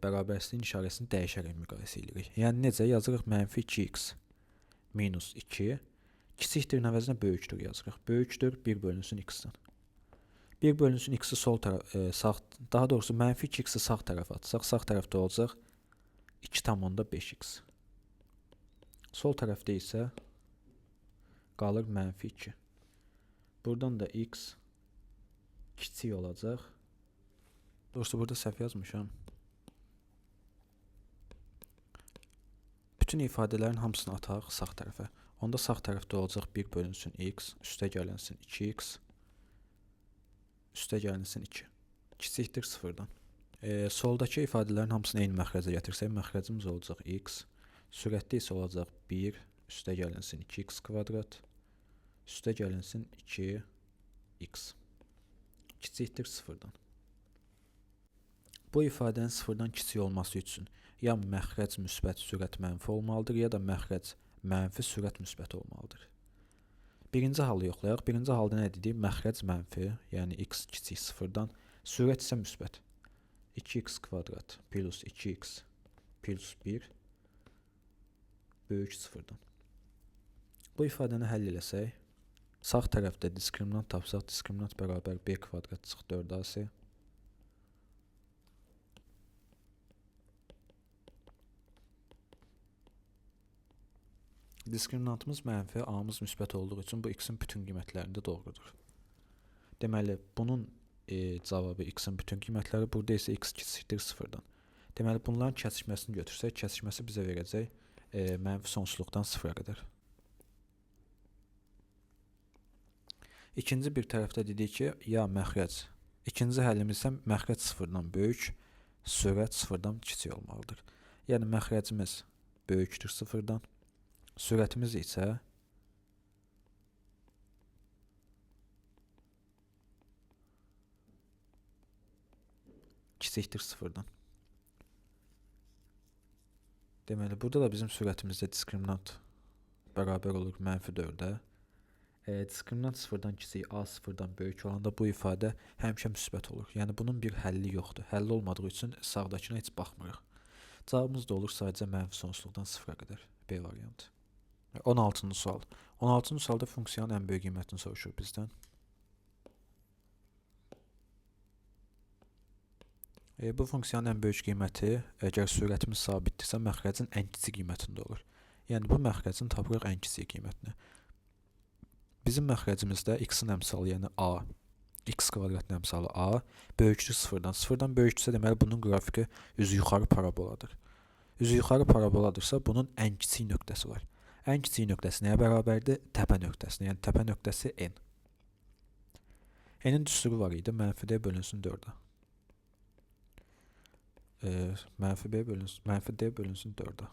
bərabərsizliyin işarəsini dəyişərək müqayisə edirik. Yəni necə? Yazırıq mənfi 2x minus 2 kiçikdir əvəzinə böyükdür yazırıq. Böyükdür 1 bölünsün x-dən. 1 bölünsün x-i sol sağ, daha doğrusu mənfi 2x-i sağ tərəfə atsaq, sağ tərəfdə olacaq 2,5x. Sol tərəfdə isə qalır mənfi 2. Buradan da x kiçik olacaq. Doğrusu burada səhv yazmışam. Bütün ifadələrin hamısını ataq sağ tərəfə. Onda sağ tərəfdə olacaq 1 bölünsün x, üstə gəlinsin 2x, üstə gəlinsin 2. Kiçikdir 0-dan. Soldakı ifadələrin hamısını eyni məxrəcə gətirsək, məxrəcimiz olacaq x, sürətdə isə olacaq 1, üstə gəlinsin 2x kvadrat, üstə gəlinsin 2x. Kiçikdir 0-dan. Bu ifadənin 0-dan kiçik olması üçün ya məxrəc müsbət sürət mənfi olmalıdır, ya da məxrəc mənfi sürət müsbət olmalıdır. Birinci halı yoxlayaq. Birinci halda nə dedik? Məxrəc mənfi, yəni x kiçik 0-dan, sürət isə müsbət. 2x kvadrat plus 2x plus 1 böyük 0-dan. Bu ifadəni həll eləsək, sağ tərəfdə diskriminant tapsaq, diskriminant bərabər b kvadrat çıx 4ac. Diskriminantımız mənfi, a-mız müsbət olduğu üçün bu x-in bütün qiymətlərində doğrudur. Deməli, bunun cavabı x-in bütün qiymətləri, burada isə x kiçikdir 0-dan. Deməli, bunların kəsişməsini götürsək, kəsişməsi bizə verəcək mənfi sonsuzluqdan 0-a qədər. İkinci bir tərəfdə dedik ki, ya məxrəc. İkinci həllimiz isə məxrəc 0-dan böyük, sürət 0-dan kiçik olmalıdır. Yəni, məxrəcimiz böyükdür 0-dan, sürətimiz isə kiçikdir 0-dan. Deməli, burada da bizim sürətimizdə diskriminant bərabər olur -4-ə. Diskriminant sıfırdan kiçik, A sıfırdan böyük olanda bu ifadə həmişə müsbət olur. Yəni bunun bir həlli yoxdur. Həlli olmadığı üçün sağdakına heç baxmırıq. Cavabımız da olur sadəcə mənfi sonsuzluqdan sıfıra qədər. B variantı. 16-cı sual. 16-cı sualda funksiyanın ən böyük qiymətini soruşur bizdən. Bu funksiyanın ən böyük qiyməti, əgər sürətimiz sabitdirsə, məxrəcin ən kiçik qiymətində olur. Yəni bu məxrəcin tapırıq ən kiçik qiymətini. Bizim məxrəcimizdə x-in əmsalı, yəni a, x kvadratın əmsalı a, böyükdür sıfırdan. Sıfırdan böyükdürsə, deməli bunun qrafiki üzü yuxarı paraboladır. Üzü yuxarı paraboladırsa, bunun ən kiçik nöqtəsi var. Ən kiçik nöqtəsi nəyə bərabərdir? Təpə nöqtəsinə, yəni təpə nöqtəsi n. N-in düsturu var idi, -d bölünsün 4-ə. -d bölünsün 4-ə.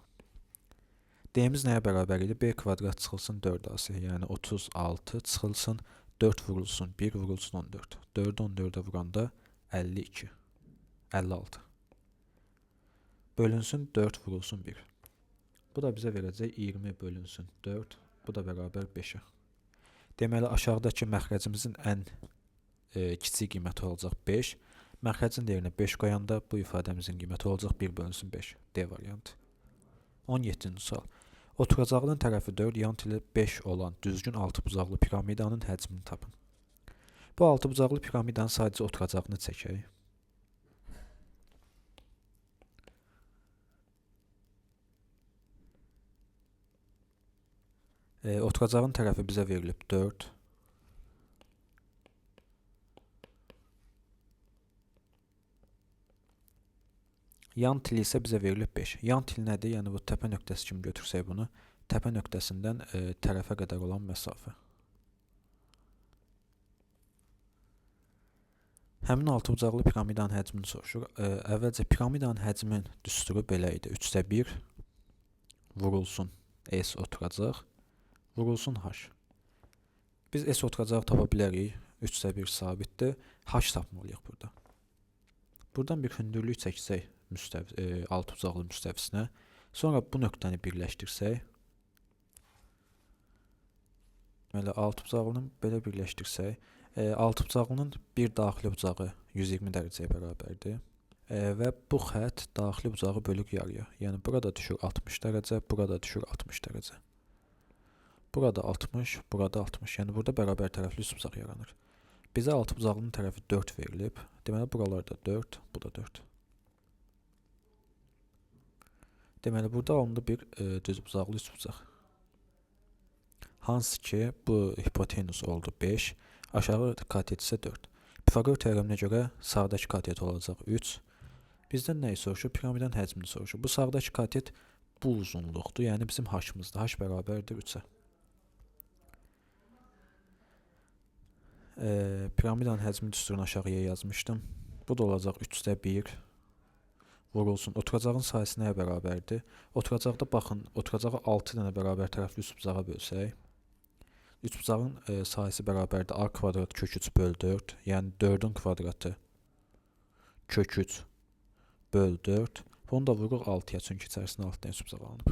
D-miz nəyə bərabər idi? B kvadrat çıxılsın 4-ası, yəni 36 çıxılsın 4 vurulsun 1 vurulsun 14. 4-ü 14-ə vuranda 52. 56. Bölünsün 4 vurulsun 1. Bu da bizə verəcək 20 bölünsün 4. Bu da bərabər 5-ə. Deməli aşağıdakı məxrəcimizin ən kiçik qiyməti olacaq 5. Məxrəcin dəyərinə 5 qoyanda bu ifadəmizin qiyməti olacaq 1 bölünsün 5. D variantı. 17-ci sual. Oturacağının tərəfi 4, yan tili 5 olan düzgün altıbucaqlı piramidanın həcmini tapın. Bu altıbucaqlı piramidanın sadəcə oturacağını çəkək. Oturacağın tərəfi bizə verilib 4. Yan tili isə bizə verilib 5. Yan til nədir? Yəni bu təpə nöqtəsi kimi götürsək bunu, təpə nöqtəsindən tərəfə qədər olan məsafə. Həmin altıbucaqlı piramidanın həcmini soruşur. Əvvəlcə piramidanın həcmin düsturu belə idi. 3/1 vurulsun S oturacaq, vurulsun H. Biz S oturacağı tapa bilərik. 3/1 sabitdir. H tapmalıyıq burada. Buradan bir hündürlük çəksək altıbucaqlı müstəvisinə. Sonra bu nöqtəni birləşdirsək. Deməli, altıbucaqlının belə birləşdirsək, altıbucaqlının bir daxili bucağı 120 dərəcəyə bərabərdir. Və bu xətt daxili bucağı bölür yarıya. Yəni burada düşür 60 dərəcə, burada düşür 60 dərəcə. Burada 60, burada 60. Yəni burada bərabər tərəfli üçbucaq yaranır. Bizə altıbucaqlının tərəfi 4 verilib. Deməli buralarda 4, bu da 4. Deməli burada alındı bir düzbucaqlı üçbucaq. Hansı ki bu hipotenus oldu 5, aşağı katet isə 4. Pifaqor teoreminə görə sağdakı katet olacaq 3. Bizdən nəyi soruşur? Piramidanın həcmini soruşur. Bu sağdakı katet bu uzunluqdur, yəni bizim h-mızdır. H bərabərdir 3-ə. Piramidanın həcmi düsturunu aşağıya yazmışdım. Bu da olacaq 3/1 vurulsun. Oturacağın sayısı nəyə bərabərdir? Oturacaqda baxın, oturacağı 6 dənə bərabər tərəfli üçbucağa bölsək. Üçbucağın sayısı bərabərdir a kvadrat kök 3 böl 4. Yəni 4-ün kvadratı kök 3 böl 4. Bunu da vururuq 6-ya, çünki içərisində 6 dənə üçbucaq alınıb.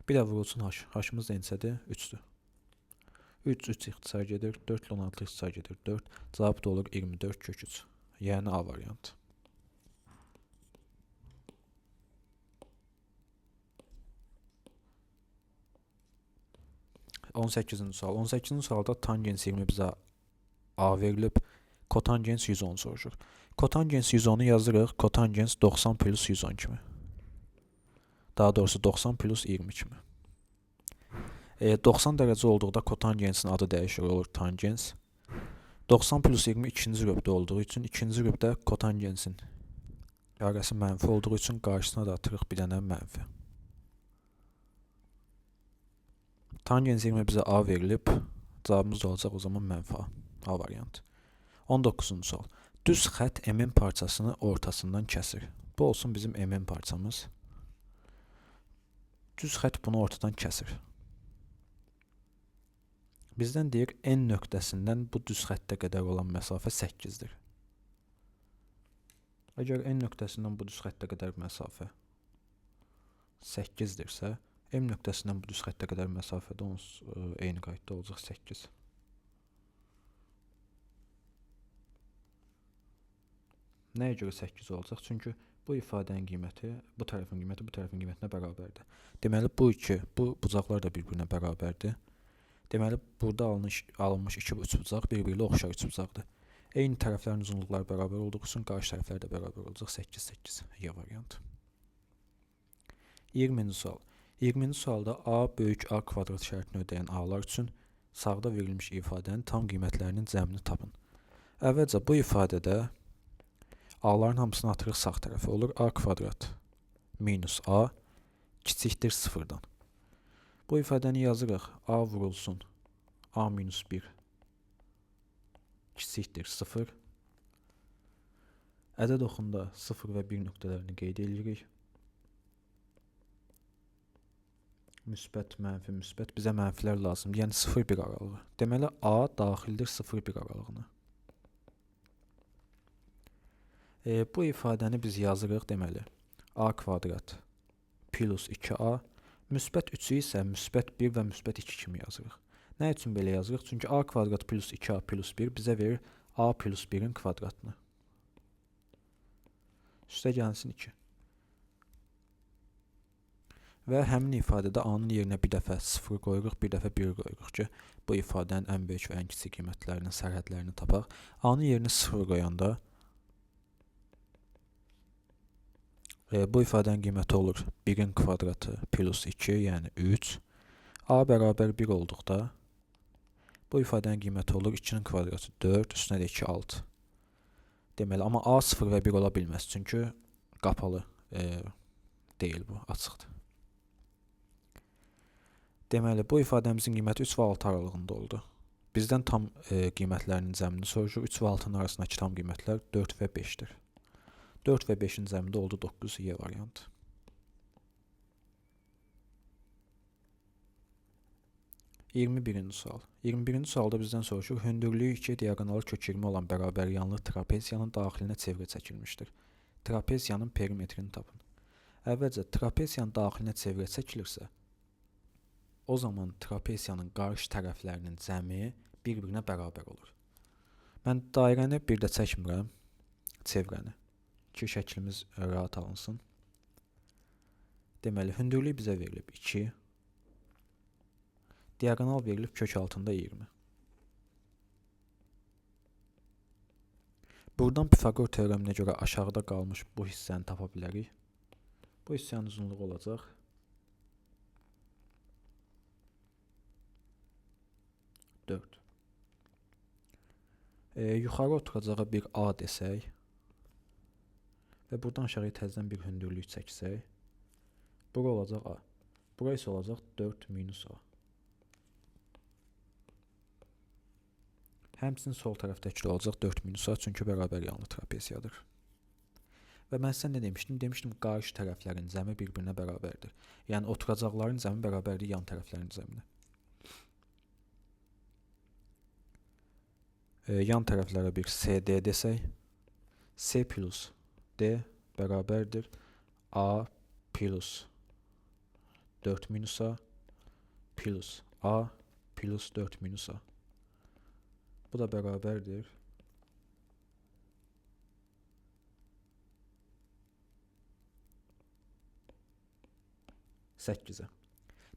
Bir də vurulsun h. H-mız neçədir? 3-dür. 3 ixtisar gedir, 4 ilə 16 ixtisar gedir, 4. Cavab da olur 24 kök 3. Yəni A variantı. On 18-ci sual. 18-ci sualda tangens 20 bizə A verilib, kotangens 110 soruşur. Kotangens 110-u yazırıq, kotangens 90 plus 110 kimi. Daha doğrusu 90 plus 20 kimi. 90 dərəcə olduqda kotangensin adı dəyişir, olur tangens. 90 plus 20 ikinci rübdə olduğu üçün ikinci rübdə kotangensin yarəsi mənfi olduğu üçün qarşısına da atırıq bir dənə mənfi. Tangens 20 bizə A verilib, cavabımız da olacaq o zaman mənfi A. A variantı. 19-cu sual. Düz xətt MN parçasını ortasından kəsir. Bu olsun bizim MN parçamız. Düz xətt bunu ortadan kəsir. Bizdən deyir, N nöqtəsindən bu düz xəttə qədər olan məsafə 8-dir. Əgər N nöqtəsindən bu düz xəttə qədər məsafə 8-dirsə, M nöqtəsindən bu düz xəttə qədər məsafədə eyni qaydada olacaq 8. Nəyə görə 8 olacaq? Çünki bu ifadənin qiyməti, bu tərəfin qiyməti bu tərəfin qiymətinə bərabərdir. Deməli, bu bucaqlar da bir-birinə bərabərdir. Deməli, burada alınmış iki üçbucaq bir-birinə oxşar üçbucaqdır. Eyni tərəflərin uzunluqları bərabər olduğu üçün qarşı tərəflər də bərabər olacaq. 8, 8 Y variantı. 20-ci sual. 20-ci sualda A böyük A kvadrat şərtini ödəyən A-lar üçün sağda verilmiş ifadənin tam qiymətlərinin cəmini tapın. Əvvəlcə bu ifadədə A-ların hamısını atırıq sağ tərəfə. Olur A kvadrat minus A kiçikdir 0-dan. Bu ifadəni yazırıq. A vurulsun A minus 1 kiçikdir 0. Ədəd oxunda 0 və 1 nöqtələrini qeyd edirik. Müsbət, mənfi, müsbət. Bizə mənfilər lazımdır. Yəni 0-1 aralığı. Deməli, A daxildir 0-1 aralığına. Bu ifadəni biz yazırıq. Deməli, A kvadrat plus 2A. Müsbət 3-ü isə müsbət 1 və müsbət 2 kimi yazırıq. Nə üçün belə yazırıq? Çünki A kvadrat plus 2A plus 1 bizə verir A plus 1-in kvadratını. Üstə gəlsin 2. Və həmin ifadədə A-nın yerinə bir dəfə 0 qoyuruq, bir dəfə 1 qoyuruq ki, bu ifadənin ən böyük və ən kiçik qiymətlərinin sərhədlərini tapaq. A-nın yerinə 0 qoyanda bu ifadənin qiyməti olur 1-in kvadratı plus 2, yəni 3. A bərabər 1 olduqda bu ifadənin qiyməti olur 2-nin kvadratı 4, üstünə də 2, 6. Deməli, amma A 0 və 1 ola bilməz, çünki qapalı deyil bu, açıqdır. Deməli, bu ifadəmizin qiyməti 3 və 6 aralığında oldu. Bizdən tam qiymətlərinin cəmini soruşur. 3 və 6-nın arasındakı tam qiymətlər 4 və 5-dir. 4 və 5-in cəmində oldu 9 Y variantı. (21-ci sual). 21-ci sualda bizdən soruşur. Hündürlüyü 2, diaqonalı kök 20 olan bərabər yanlı trapeziyanın daxilinə çevrə çəkilmişdir. Trapeziyanın perimetrini tapın. Əvvəlcə, trapeziyanın daxilinə çevrə çəkilirsə, o zaman trapeziyanın qarşı tərəflərinin cəmi bir-birinə bərabər olur. Mən dairəni bir də çəkmirəm, çevrəni, ki, şəklimiz rahat alınsın. Deməli, hündürlük bizə verilib 2, diaqonal verilib kök altında 20. Buradan Pifaqor teoreminə görə aşağıda qalmış bu hissəni tapa bilərik. Bu hissənin uzunluğu olacaq 4. Yuxarı oturacağa bir A desək və buradan aşağıya təzədən bir hündürlük çəksək, bura olacaq A. Bura isə olacaq 4 minus A. Həmçinin sol tərəfdəki də olacaq 4 minus A, çünki bərabər yanlı trapeziyadır. Və mən sizə nə demişdim? Demişdim, qarşı tərəflərin cəmi bir-birinə bərabərdir. Yəni, oturacaqların cəmi bərabərdir yan tərəflərin cəminə. Yan tərəflərə bir CD desək, C plus D bərabərdir A plus 4 minus A plus A plus 4 minus A. Bu da bərabərdir 8-ə.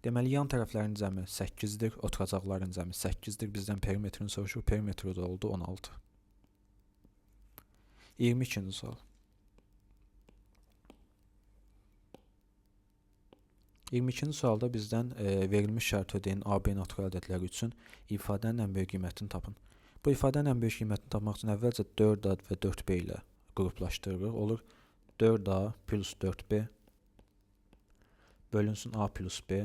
Deməli, yan tərəflərin cəmi 8-dir, oturacaqların cəmi 8-dir. Bizdən perimetrini soruşur, perimetri də oldu 16. 22-ci sual. 22-ci sualda bizdən verilmiş şərt ödəyin AB natural ədədləri üçün ifadənin ən böyük qiymətini tapın. Bu ifadənin ən böyük qiymətini tapmaq üçün əvvəlcə 4A və 4B ilə qruplaşdırırıq. Olur 4A plus 4B bölünsün A plus B.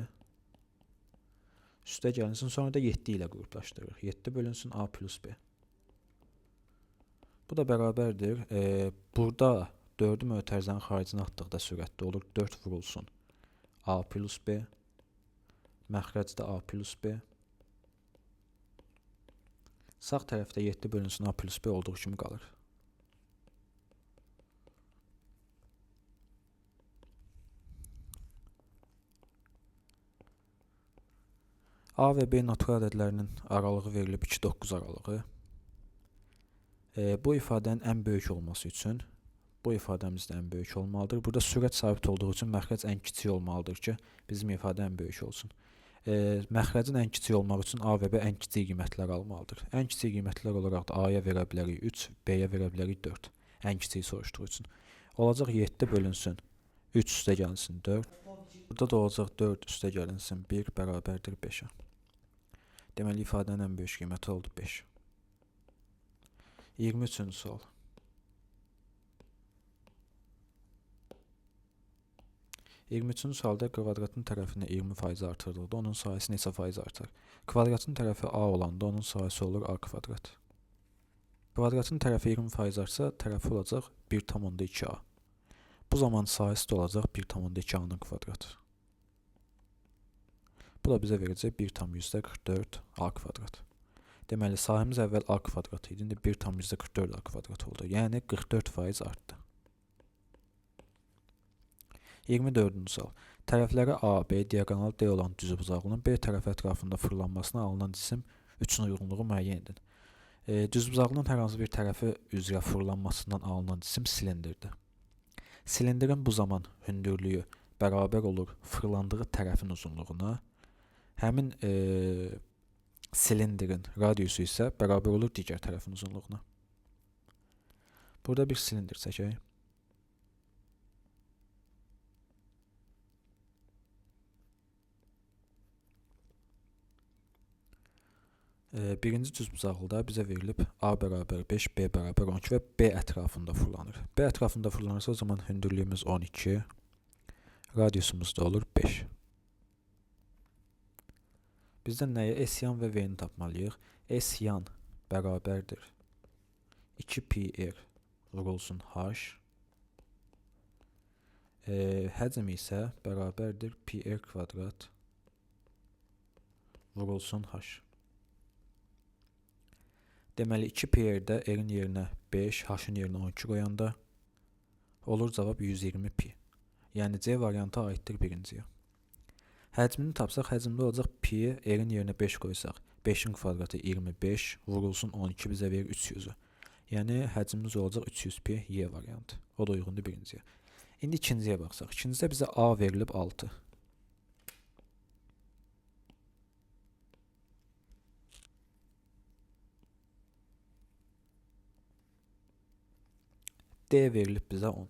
Üstə gəlinsin, sonra da 7 ilə qruplaşdırırıq. 7 bölünsün A plus B. Bu da bərabərdir. Burada 4-ü mötərizənin xaricinə atdıqda sürətdə olur. 4 vurulsun A plus B. Məxrəcdə A plus B. Sağ tərəfdə 7 bölünsün A plus B olduğu kimi qalır. A və B natural ədədlərinin aralığı verilib 2-9 aralığı. Bu ifadənin ən böyük olması üçün bu ifadəmiz də ən böyük olmalıdır. Burada sürət sabit olduğu üçün məxrəc ən kiçik olmalıdır ki, bizim ifadə ən böyük olsun. Məxrəcin ən kiçik olmaq üçün A və B ən kiçik qiymətlər almalıdır. Ən kiçik qiymətlər olaraq da A-ya verə bilərik 3, B-yə verə bilərik 4. Ən kiçiyi soruşduğu üçün. Olacaq 7 bölünsün 3 üstə gəlinsin 4. Burada da olacaq 4 üstə gəlinsin 1 bərabərdir 5-ə. Deməli, ifadənin ən böyük qiyməti oldu 5. 23-cü sual. Sualda kvadratın tərəfinə 20% artırıldı. Onun sayısı neçə faiz artar? Kvadratın tərəfi A olanda onun sayısı olur A kvadrat. Kvadratın tərəfi 20% artsa, tərəfi olacaq 1,2A. Bu zaman sayısı da olacaq 1,2A-nın kvadratı. Bu da bizə verəcək 1,44A kvadrat. Deməli, sayımız əvvəl A kvadrat idi, indi 1,44A kvadrat oldu. Yəni 44% artdı. 24-cü sual. Tərəfləri A, B, diaqonal D olan düzbucaqlının B tərəfi ətrafında fırlanmasına alınan cisim üçün uyğunluğu müəyyən edin. Düzbucaqlının hər hansı bir tərəfi üzrə fırlanmasından alınan cisim silindirdir. Silindrin bu zaman hündürlüyü bərabər olur fırlandığı tərəfin uzunluğuna. Həmin silindrin radiusu isə bərabər olur digər tərəfin uzunluğuna. Burada bir silindir çəkək. Birinci düzbucaqlıda bizə verilib A bərabər 5, B bərabər 12 və B ətrafında fırlanır. B ətrafında fırlanırsa, o zaman hündürlüyümüz 12, radiusumuz da olur 5. Bizdən nəyə S-yan və V-ni tapmalıyıq? S-yan bərabərdir 2πr vurulsun H. Həcm isə bərabərdir πr kvadrat vurulsun H. Deməli, 2πr-də r-in yerinə 5, h-in yerinə 12 qoyanda olur cavab 120π. Yəni C variantı aiddir birinciyə. Həcmini tapsaq, həcmdə olacaq pi, r-in yerinə 5 qoysaq, 5-in kvadratı 25, vurulsun 12 bizə verir 300-ü. Yəni həcmimiz olacaq 300π, Y variantı. O da uyğundur birinciyə. İndi ikinciyə baxsaq. İkincidə bizə A verilib 6. D verilib bizə 10.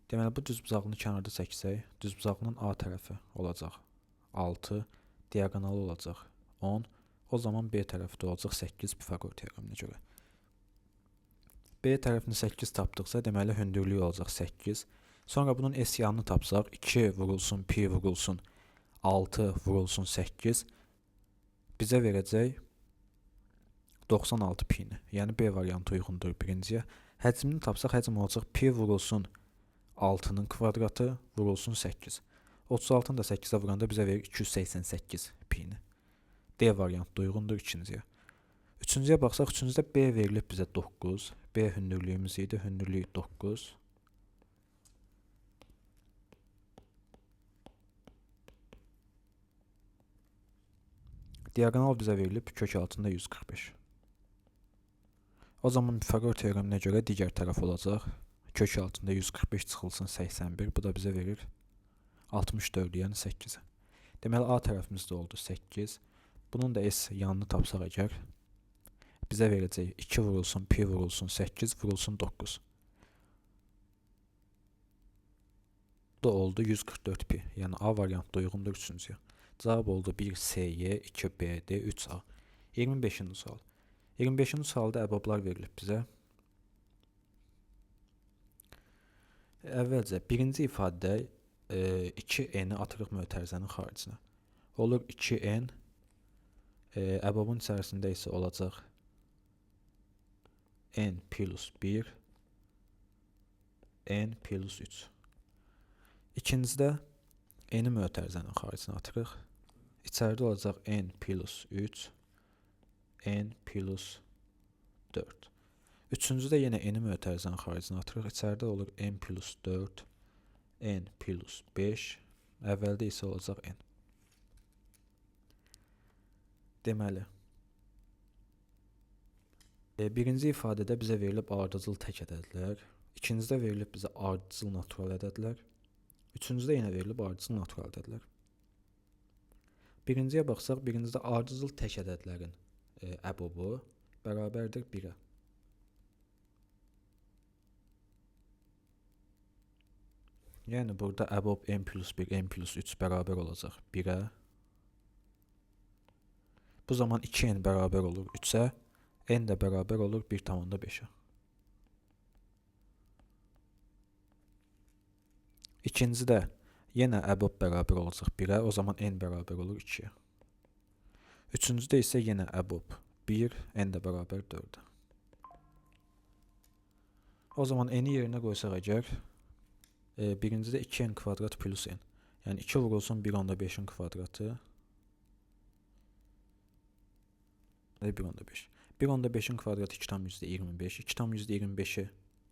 Deməli, bu düzbucaqlını kənarda çəksək, düzbucaqlının A tərəfi olacaq 6, diaqonalı olacaq 10, o zaman B tərəfi də olacaq 8 Pifaqor teoreminə görə. B tərəfini 8 tapdıqsa, deməli, hündürlüyü olacaq 8. Sonra bunun S yanını tapsaq, 2 vurulsun pi vurulsun 6 vurulsun 8 bizə verəcək 96 pi-ni. Yəni B variantı uyğundur birinciyə. Həcmini tapsaq, həcm olacaq pi vurulsun 6-nın kvadratı vurulsun 8. 36-nı da 8-ə vuranda bizə verir 288 pi-ni. D variantı uyğundur ikinciyə. Üçüncüyə baxsaq, üçüncüdə B verilib bizə 9. B hündürlüyümüz idi, hündürlük 9. Diaqonal bizə verilib kök altında 145. O zaman Pifaqor teoreminə görə digər tərəf olacaq. Kök altında 145 çıxılsın 81. Bu da bizə verir 64, yəni 8. Deməli, A tərəfimiz də oldu 8. Bunun da S yanını tapsaq əgər, bizə verəcək 2 vurulsun pi vurulsun 8 vurulsun 9. Bu da oldu 144 pi. Yəni A variantı uyğundur üçüncüyə. Cavab oldu 1SY, 2BD, 3A. 25-ci sual. 25-ci sualda əbablar verilib bizə. Əvvəlcə, birinci ifadədə 2n-i atırıq mötərizənin xaricinə. Olur 2n, əbabın içərisində isə olacaq n plus 1, n plus 3. İkincidə n-i mötərizənin xaricinə atırıq. İçəridə olacaq n plus 3, n plus 4. Üçüncüdə yenə n-i mötərizənin xaricinə atırıq. İçəridə olur n plus 4, n plus 5. Əvvəldə isə olacaq n. Deməli, birinci ifadədə bizə verilib ardıcıl tək ədədlər, ikincidə verilib bizə ardıcıl natural ədədlər, üçüncüdə yenə verilib ardıcıl natural ədədlər. Birinciyə baxsaq, birincidə ardıcıl tək ədədlərin əbobu bərabərdir 1-ə. Yəni burada əbob n plus 1, n plus 3 bərabər olacaq 1-ə. Bu zaman 2n bərabər olur 3-ə, n də bərabər olur 1,5-ə. İkincidə yenə əbob bərabər olacaq 1-ə, o zaman n bərabər olur 2-yə. Üçüncüdə isə yenə əbob 1, n də bərabər 4-ə. O zaman n-i yerinə qoysaq əgər, birincidə 2n kvadrat plus n, yəni 2 vurulsun 1,5-in kvadratı, 1,5. 1,5-in kvadratı 2,25. 2,25-i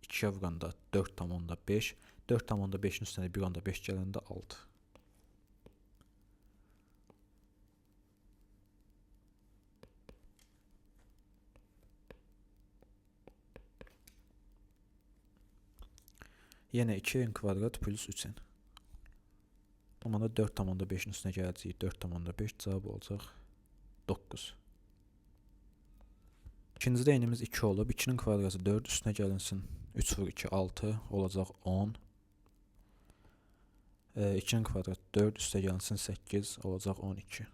2-yə vuranda 4,5. 4,5-in üstünə 1,5 gələndə 6. Yenə 2n kvadrat plus 3n. O zaman 4,5-in üstünə gələcəyik. 4,5 cavab olacaq 9. İkincidə enimiz 2 olub. 2-nin kvadratı 4, üstünə gəlinsin 3 vur 2, 6 olacaq 10. 2-nin kvadratı 4, üstə gəlinsin 8 olacaq 12.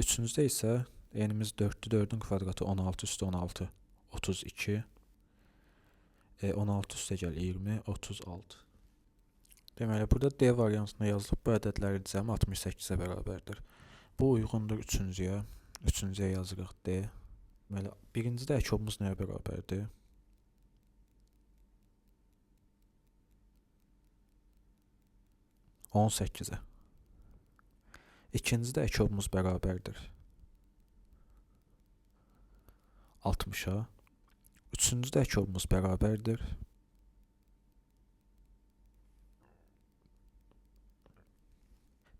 Üçüncüdə isə enimiz 4-dür. 4-ün kvadratı 16 üstə 16, 32. 16 üstə gəl 20, 36. Deməli, burada D variantında yazılıb bu ədədlərin cəmi 68-ə bərabərdir. Bu uyğundur üçüncüyə. Üçüncüyə yazırıq D. Deməli, birincidə əkobumuz nəyə bərabərdir? On 8-ə. İkincidə əkobumuz bərabərdir 60-a. Üçüncüdə əkobumuz bərabərdir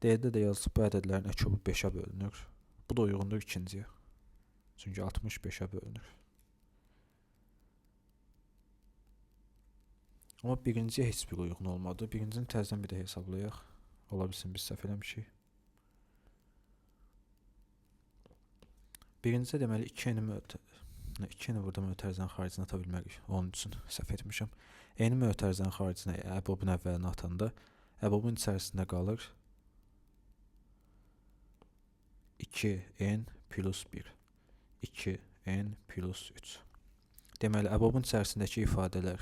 'D'-də də yazılıb bu ədədlərin əkobu 5-ə bölünür. Bu da uyğundur ikinciyə. Çünki 60 5-ə bölünür. Amma birinciyə heç bir uyğun olmadı. Birincini təzədən bir də hesablayaq. Ola bilsin biz səhv eləmişik. Birincidə deməli 2-ni burada mötərizənin xaricinə ata bilmərik. Onun üçün səhv etmişəm. N-i mötərizənin xaricinə əbobun əvvəlinə atanda əbobun içərisində qalır 2n plus 1. 2n plus 3. Deməli, əbobun içərisindəki ifadələr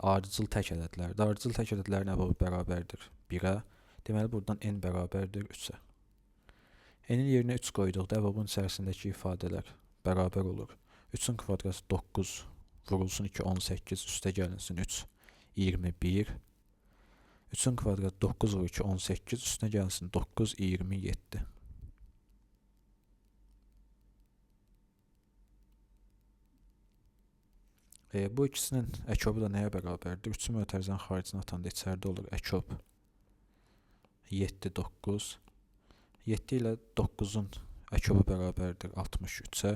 ardıcıl tək ədədlərdir. Ardıcıl tək ədədlərin əbobu bərabərdir 1-ə. Deməli, buradan n bərabərdir 3-ə. N-in yerinə 3 qoyduqda əbobun içərisindəki ifadələr bərabər olur. 3-ün kvadratı 9 vurulsun 2, 18, üstə gəlinsin 3, 21. 3-ün kvadratı 9 vur 2, 18, üstünə gəlinsin 9, 27. Bu ikisinin əkobu da nəyə bərabərdir? 3-ü mötərizənin xaricinə atanda içəridə olur əkob 7, 9. 7 ilə 9-un əkobu bərabərdir 63-ə.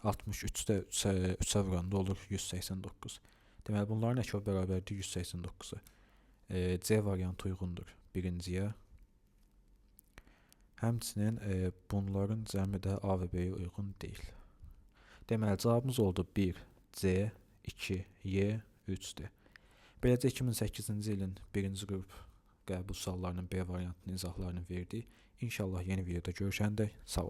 63 də 3-ə vuranda olur 189. Deməli, bunların əkobu bərabərdir 189-a. C variantı uyğundur birinciyə. Həmçinin bunların cəmi də A və B-yə uyğun deyil. Deməli, cavabımız oldu 1, C, 2, Y, 3-dür. Beləcə 2008-ci ilin birinci qrup qəbul suallarının B variantının izahlarını verdik. İnşallah yeni videoda görüşəndək sağ olun.